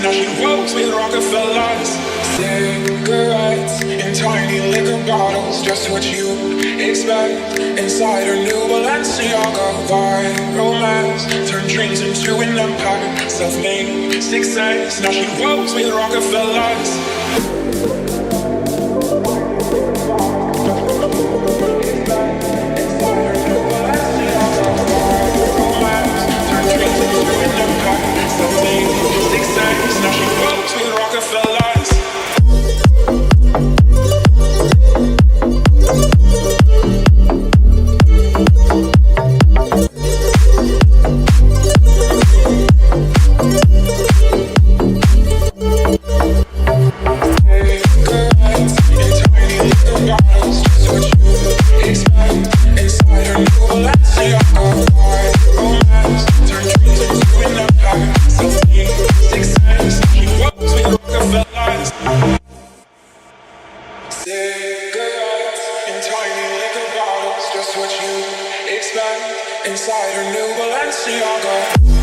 Now she rolls with Rockefellers. Cigarettes in tiny liquor bottles, just what you expect. Inside her new Balenciaga, viral romance. Turn dreams into an empire. Self-made success. Now she rolls with Rockefellers. Now she rolls with Rockefellers. Inside her new Balenciaga.